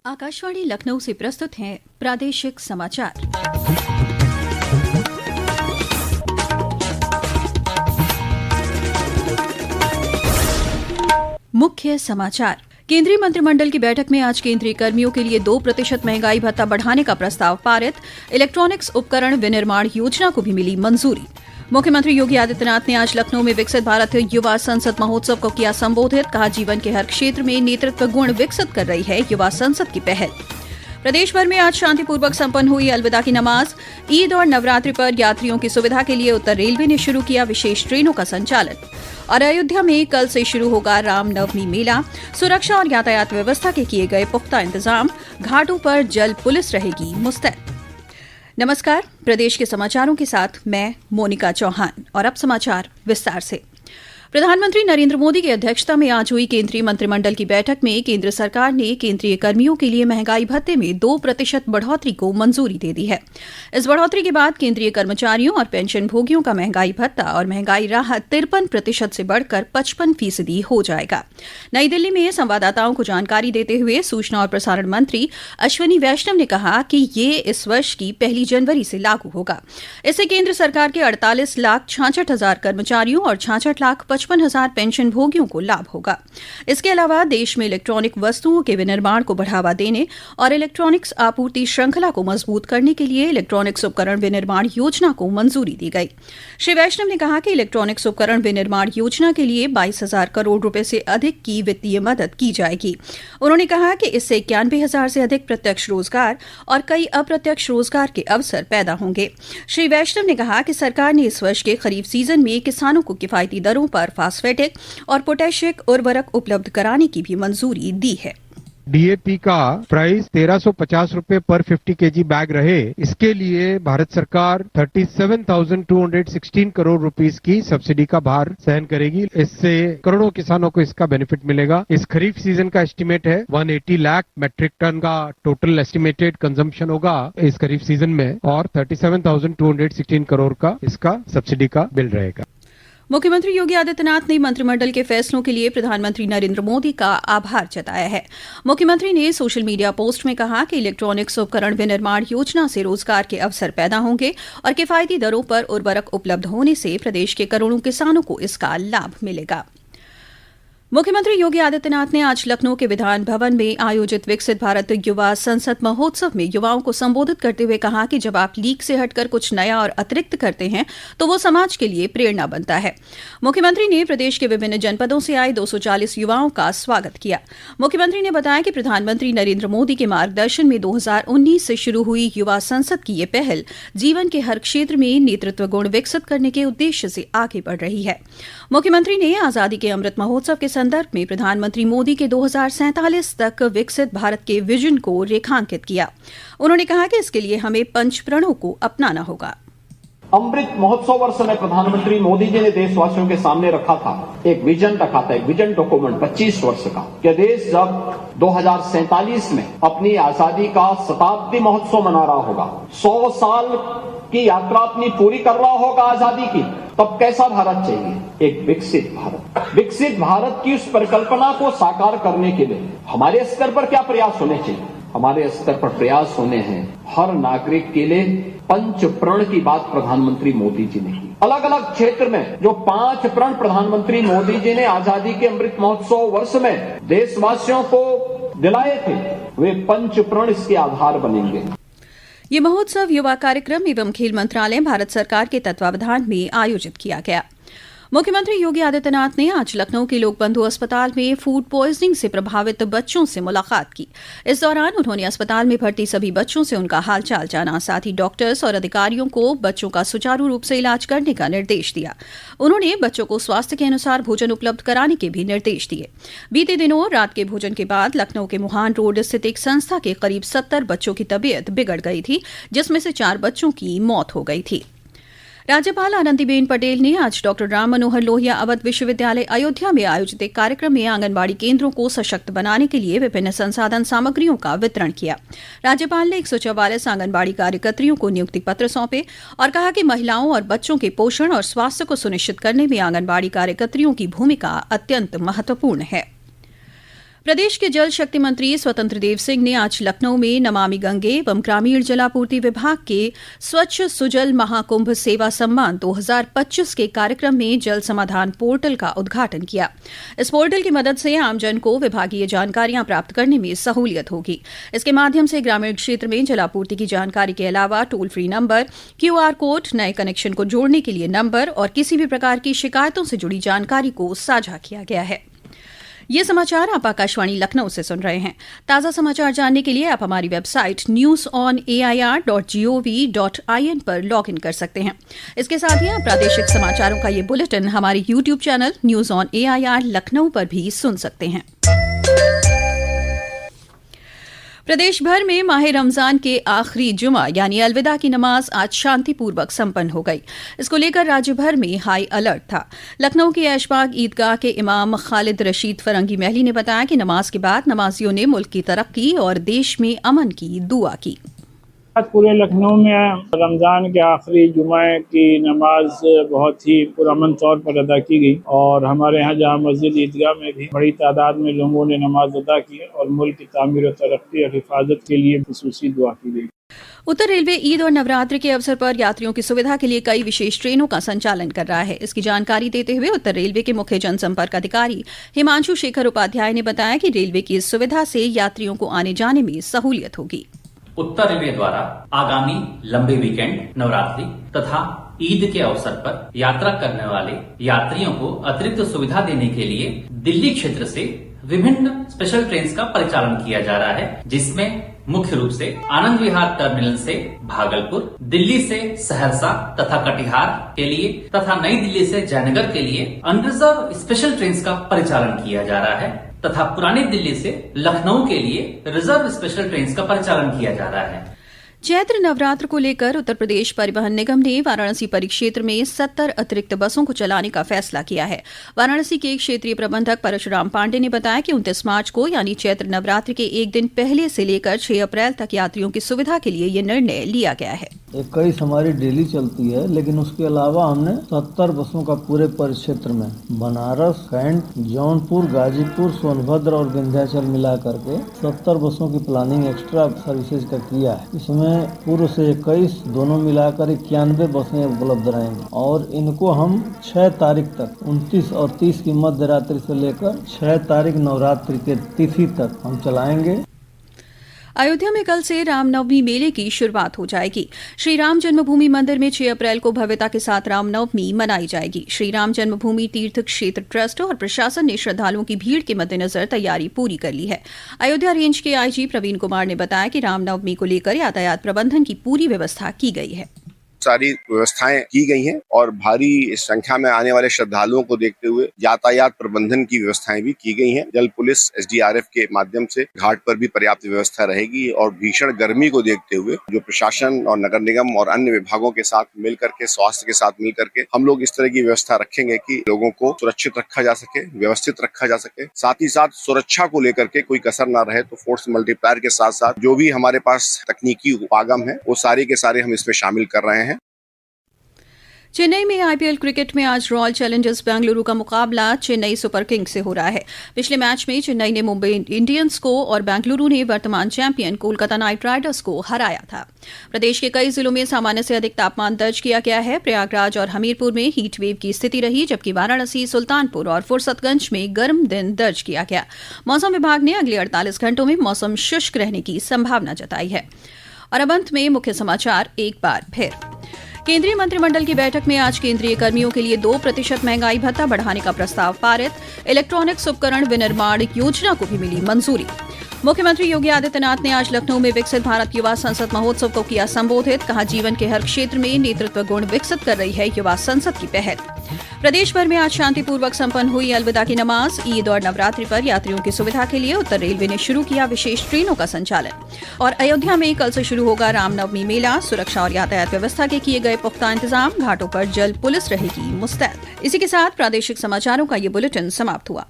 आकाशवाणी लखनऊ से प्रस्तुत हैं प्रादेशिक समाचार। मुख्य समाचार। केंद्रीय मंत्रिमंडल की बैठक में आज केंद्रीय कर्मियों के लिए 2% महंगाई भत्ता बढ़ाने का प्रस्ताव पारित। इलेक्ट्रॉनिक्स उपकरण विनिर्माण योजना को भी मिली मंजूरी। मुख्यमंत्री योगी आदित्यनाथ ने आज लखनऊ में विकसित भारत युवा संसद महोत्सव को किया संबोधित। कहा, जीवन के हर क्षेत्र में नेतृत्व गुण विकसित कर रही है युवा संसद की पहल। प्रदेश भर में आज शांतिपूर्वक संपन्न हुई अलविदा की नमाज। ईद और नवरात्रि पर यात्रियों की सुविधा के लिए उत्तर रेलवे ने शुरू किया विशेष ट्रेनों का संचालन। और अयोध्या में कल से शुरू होगा रामनवमी मेला। सुरक्षा और यातायात व्यवस्था के किए गए पुख्ता इंतजाम। घाटों पर जल पुलिस रहेगी मुस्तैद। नमस्कार, प्रदेश के समाचारों के साथ मैं मोनिका चौहान। और अब समाचार विस्तार से। प्रधानमंत्री नरेंद्र मोदी की अध्यक्षता में आज हुई केंद्रीय मंत्रिमंडल की बैठक में केंद्र सरकार ने केंद्रीय कर्मियों के लिए महंगाई भत्ते में 2% बढ़ोतरी को मंजूरी दे दी है। इस बढ़ोतरी के बाद केंद्रीय कर्मचारियों और पेंशन भोगियों का महंगाई भत्ता और महंगाई राहत 53% से बढ़कर 55% हो जाएगा। नई दिल्ली में संवाददाताओं को जानकारी देते हुए सूचना और प्रसारण मंत्री अश्विनी वैष्णव ने कहा कि ये इस वर्ष की 1 जनवरी से लागू होगा। इससे केंद्र सरकार के 48,66,000 कर्मचारियों और 66,55,000 पेंशन भोगियों को लाभ होगा। इसके अलावा देश में इलेक्ट्रॉनिक वस्तुओं के विनिर्माण को बढ़ावा देने और इलेक्ट्रॉनिक्स आपूर्ति श्रृंखला को मजबूत करने के लिए इलेक्ट्रॉनिक्स उपकरण विनिर्माण योजना को मंजूरी दी गई। श्री वैष्णव ने कहा कि इलेक्ट्रॉनिक्स उपकरण विनिर्माण योजना के लिए 22,000 करोड़ रुपए से अधिक की वित्तीय मदद की जाएगी। उन्होंने कहा कि इससे 91,000 से अधिक प्रत्यक्ष रोजगार और कई अप्रत्यक्ष रोजगार के अवसर पैदा होंगे। श्री वैष्णव ने कहा कि सरकार ने इस वर्ष के खरीफ सीजन में किसानों को किफायती दरों पर फास्फेटिक और पोटेशियम उर्वरक उपलब्ध कराने की भी मंजूरी दी है। डीएपी का प्राइस 1350 रुपए पर 50 केजी बैग रहे, इसके लिए भारत सरकार 37,216 करोड़ रुपीस की सब्सिडी का भार सहन करेगी। इससे करोड़ों किसानों को इसका बेनिफिट मिलेगा। इस खरीफ सीजन का एस्टिमेट है 180 लाख मेट्रिक टन का टोटल एस्टिमेटेड कंजम्पशन होगा इस खरीफ सीजन में, और 37,216 करोड़ का इसका सब्सिडी का बिल रहेगा। मुख्यमंत्री योगी आदित्यनाथ ने मंत्रिमंडल के फैसलों के लिए प्रधानमंत्री नरेंद्र मोदी का आभार जताया है। मुख्यमंत्री ने सोशल मीडिया पोस्ट में कहा कि इलेक्ट्रॉनिक्स उपकरण विनिर्माण योजना से रोजगार के अवसर पैदा होंगे और किफायती दरों पर उर्वरक उपलब्ध होने से प्रदेश के करोड़ों किसानों को इसका लाभ मिलेगा। मुख्यमंत्री योगी आदित्यनाथ ने आज लखनऊ के विधान भवन में आयोजित विकसित भारत युवा संसद महोत्सव में युवाओं को संबोधित करते हुए कहा कि जब आप लीक से हटकर कुछ नया और अतिरिक्त करते हैं तो वो समाज के लिए प्रेरणा बनता है। मुख्यमंत्री ने प्रदेश के विभिन्न जनपदों से आए 240 युवाओं का स्वागत किया। मुख्यमंत्री ने बताया कि प्रधानमंत्री नरेंद्र मोदी के मार्गदर्शन में 2019 से शुरू हुई युवा संसद की ये पहल जीवन के हर क्षेत्र में नेतृत्व गुण विकसित करने के उद्देश्य से आगे बढ़ रही है। मुख्यमंत्री ने आजादी के अमृत महोत्सव के संदर्भ में प्रधानमंत्री मोदी के 2047 तक विकसित भारत के विजन को रेखांकित किया। उन्होंने कहा कि इसके लिए हमें 5 प्रणों को अपनाना होगा। अमृत महोत्सव वर्ष में प्रधानमंत्री मोदी जी ने देशवासियों के सामने रखा था, एक विजन रखा था, एक विजन डॉक्यूमेंट 25 वर्ष का, कि देश जब 2047 में अपनी आजादी का शताब्दी महोत्सव मना रहा होगा, 100 साल की यात्रा अपनी पूरी कर रहा होगा आजादी की, तब कैसा भारत चाहिए? एक विकसित भारत। विकसित भारत की उस परिकल्पना को साकार करने के लिए हमारे स्तर पर क्या प्रयास होने चाहिए? हमारे स्तर पर प्रयास होने हैं हर नागरिक के लिए 5 प्रण की बात प्रधानमंत्री मोदी जी ने की। अलग अलग क्षेत्र में जो 5 प्रण प्रधानमंत्री मोदी जी ने आजादी के अमृत महोत्सव वर्ष में देशवासियों को दिलाए थे, वे 5 प्रण इसके आधार बनेंगे। ये महोत्सव युवा कार्यक्रम एवं खेल मंत्रालय भारत सरकार के तत्वावधान में आयोजित किया गया। मुख्यमंत्री योगी आदित्यनाथ ने आज लखनऊ के लोकबंधु अस्पताल में फूड पॉइजनिंग से प्रभावित बच्चों से मुलाकात की। इस दौरान उन्होंने अस्पताल में भर्ती सभी बच्चों से उनका हालचाल जाना, साथ ही डॉक्टर्स और अधिकारियों को बच्चों का सुचारू रूप से इलाज करने का निर्देश दिया। उन्होंने बच्चों को स्वास्थ्य के अनुसार भोजन उपलब्ध कराने के भी निर्देश दिए। बीते दिनों रात के भोजन के बाद लखनऊ के मुहान रोड स्थित एक संस्था के करीब 70 बच्चों की तबीयत बिगड़ गई थी, जिसमें से 4 बच्चों की मौत हो गई थी। राज्यपाल आनंदीबेन पटेल ने आज डॉ राम मनोहर लोहिया अवध विश्वविद्यालय अयोध्या में आयोजित एक कार्यक्रम में आंगनबाड़ी केंद्रों को सशक्त बनाने के लिए विभिन्न संसाधन सामग्रियों का वितरण किया। राज्यपाल ने 144 आंगनबाड़ी कार्यकर्त्रियों को नियुक्ति पत्र सौंपे और कहा कि महिलाओं और बच्चों के पोषण और स्वास्थ्य को सुनिश्चित करने में आंगनबाड़ी कार्यकर्त्रियों की भूमिका अत्यंत महत्वपूर्ण है। प्रदेश के जल शक्ति मंत्री स्वतंत्र देव सिंह ने आज लखनऊ में नमामि गंगे एवं ग्रामीण जलापूर्ति विभाग के स्वच्छ सुजल महाकुंभ सेवा सम्मान 2025 के कार्यक्रम में जल समाधान पोर्टल का उद्घाटन किया। इस पोर्टल की मदद से आमजन को विभागीय जानकारियां प्राप्त करने में सहूलियत होगी। इसके माध्यम से ग्रामीण क्षेत्र में जलापूर्ति की जानकारी के अलावा toll free number, QR code, नए कनेक्शन को जोड़ने के लिए नंबर और किसी भी प्रकार की शिकायतों से जुड़ी जानकारी को साझा किया गया है। ये समाचार आप आकाशवाणी लखनऊ से सुन रहे हैं। ताज़ा समाचार जानने के लिए आप हमारी वेबसाइट newsonair.gov.in पर लॉग इन कर सकते हैं। इसके साथ ही आप प्रादेशिक समाचारों का ये बुलेटिन हमारे YouTube channel news on AIR Lucknow पर भी सुन सकते हैं। प्रदेश भर में माह रमजान के आखिरी जुमा यानी अलविदा की नमाज आज शांतिपूर्वक संपन्न हो गई। इसको लेकर राज्य भर में हाई अलर्ट था। लखनऊ के ऐशबाग ईदगाह के इमाम खालिद रशीद फरंगी महली ने बताया कि नमाज के बाद नमाजियों ने मुल्क की तरक्की और देश में अमन की दुआ की। आज पूरे लखनऊ में रमज़ान के आखिरी जुमे की नमाज बहुत ही पुरअमन तौर पर अदा की गई और हमारे यहाँ जहाँ मस्जिद ईदगाह में भी बड़ी तादाद में लोगों ने नमाज अदा की और मुल्क की तामीर और तरक्की और हिफाजत के लिए खुसूसी दुआ की गई। उत्तर रेलवे ईद और नवरात्र के अवसर पर यात्रियों की सुविधा के लिए कई विशेष ट्रेनों का संचालन कर रहा है। इसकी जानकारी देते हुए उत्तर रेलवे के मुख्य जनसंपर्क अधिकारी हिमांशु शेखर उपाध्याय ने बताया कि रेलवे की इस सुविधा से यात्रियों को आने जाने में सहूलियत होगी। उत्तर रेलवे द्वारा आगामी लंबे वीकेंड, नवरात्रि तथा ईद के अवसर पर यात्रा करने वाले यात्रियों को अतिरिक्त सुविधा देने के लिए दिल्ली क्षेत्र से विभिन्न स्पेशल ट्रेन का परिचालन किया जा रहा है, जिसमें मुख्य रूप से आनंद विहार टर्मिनल से भागलपुर, दिल्ली से सहरसा तथा कटिहार के लिए तथा नई दिल्ली से जयनगर के लिए अनरिजर्व स्पेशल ट्रेन का परिचालन किया जा रहा है तथा पुरानी दिल्ली से लखनऊ के लिए रिजर्व स्पेशल ट्रेन का परिचालन किया जा रहा है। चैत्र नवरात्र को लेकर उत्तर प्रदेश परिवहन निगम ने वाराणसी परिक्षेत्र में 70 अतिरिक्त बसों को चलाने का फैसला किया है। वाराणसी के क्षेत्रीय प्रबंधक परशुराम पांडे ने बताया कि 29 मार्च को यानी चैत्र नवरात्र के एक दिन पहले से लेकर 6 अप्रैल तक यात्रियों की सुविधा के लिए ये निर्णय लिया गया है। 21 हमारी डेली चलती है, लेकिन उसके अलावा हमने 70 बसों का पूरे परिक्षेत्र में बनारस, कैंट, जौनपुर, गाजीपुर, सोनभद्र और विंध्याचल मिला करके 70 बसों की प्लानिंग एक्स्ट्रा सर्विसेज का किया है। इसमें पूर्व से 21 दोनों मिलाकर 91 बसें उपलब्ध रहेंगी और इनको हम 6 तारीख तक 29 और 30 की मध्य रात्रि से लेकर 6 तारीख नवरात्रि के तिथि तक हम चलाएंगे। अयोध्या में कल से रामनवमी मेले की शुरुआत हो जाएगी। श्री राम जन्मभूमि मंदिर में 6 अप्रैल को भव्यता के साथ रामनवमी मनाई जाएगी। श्री राम जन्मभूमि तीर्थ क्षेत्र ट्रस्ट और प्रशासन ने श्रद्धालुओं की भीड़ के मद्देनजर तैयारी पूरी कर ली है। अयोध्या रेंज के IG प्रवीण कुमार ने बताया कि रामनवमी को लेकर यातायात प्रबंधन की पूरी व्यवस्था की गई है। सारी व्यवस्थाएं की गई हैं और भारी संख्या में आने वाले श्रद्धालुओं को देखते हुए यातायात प्रबंधन की व्यवस्थाएं भी की गई हैं। जल पुलिस SDRF के माध्यम से घाट पर भी पर्याप्त व्यवस्था रहेगी और भीषण गर्मी को देखते हुए जो प्रशासन और नगर निगम और अन्य विभागों के साथ मिलकर के, स्वास्थ्य के साथ मिलकर के हम लोग इस तरह की व्यवस्था रखेंगे कि लोगों को सुरक्षित रखा जा सके, व्यवस्थित रखा जा सके। साथ ही साथ सुरक्षा को लेकर के कोई कसर ना रहे, तो फोर्स मल्टीप्लायर के साथ साथ जो भी हमारे पास तकनीकी उपागम है वो सारे के सारे हम इसमें शामिल कर रहे हैं। चेन्नई में IPL क्रिकेट में आज रॉयल चैलेंजर्स बेंगलुरु का मुकाबला चेन्नई सुपर किंग्स से हो रहा है। पिछले मैच में चेन्नई ने मुंबई इंडियंस को और बेंगलुरु ने वर्तमान चैंपियन कोलकाता नाइट राइडर्स को हराया था। प्रदेश के कई जिलों में सामान्य से अधिक तापमान दर्ज किया गया है। प्रयागराज और हमीरपुर में हीट वेव की स्थिति रही, जबकि वाराणसी, सुल्तानपुर और फुर्सतगंज में गर्म दिन दर्ज किया गया। मौसम विभाग ने अगले 48 घंटों में मौसम शुष्क रहने की संभावना जताई है। और अब अंत में मुख्य समाचार एक बार फिर। केंद्रीय मंत्रिमंडल की बैठक में आज केंद्रीय कर्मियों के लिए 2% महंगाई भत्ता बढ़ाने का प्रस्ताव पारित। इलेक्ट्रॉनिक्स उपकरण विनिर्माण योजना को भी मिली मंजूरी। मुख्यमंत्री योगी आदित्यनाथ ने आज लखनऊ में विकसित भारत युवा संसद महोत्सव को किया संबोधित। कहा, जीवन के हर क्षेत्र में नेतृत्व गुण विकसित कर रही है युवा संसद की पहल। प्रदेश भर में आज शांतिपूर्वक संपन्न हुई अलविदा की नमाज। ईद और नवरात्रि पर यात्रियों की सुविधा के लिए उत्तर रेलवे ने शुरू किया विशेष ट्रेनों का संचालन। और अयोध्या में कल से शुरू होगा रामनवमी मेला। सुरक्षा और यातायात व्यवस्था के किए गए पुख्ता इंतजाम। घाटों पर जल पुलिस रहेगी मुस्तैद। इसी के साथ प्रादेशिक समाचारों का ये बुलेटिन समाप्त हुआ।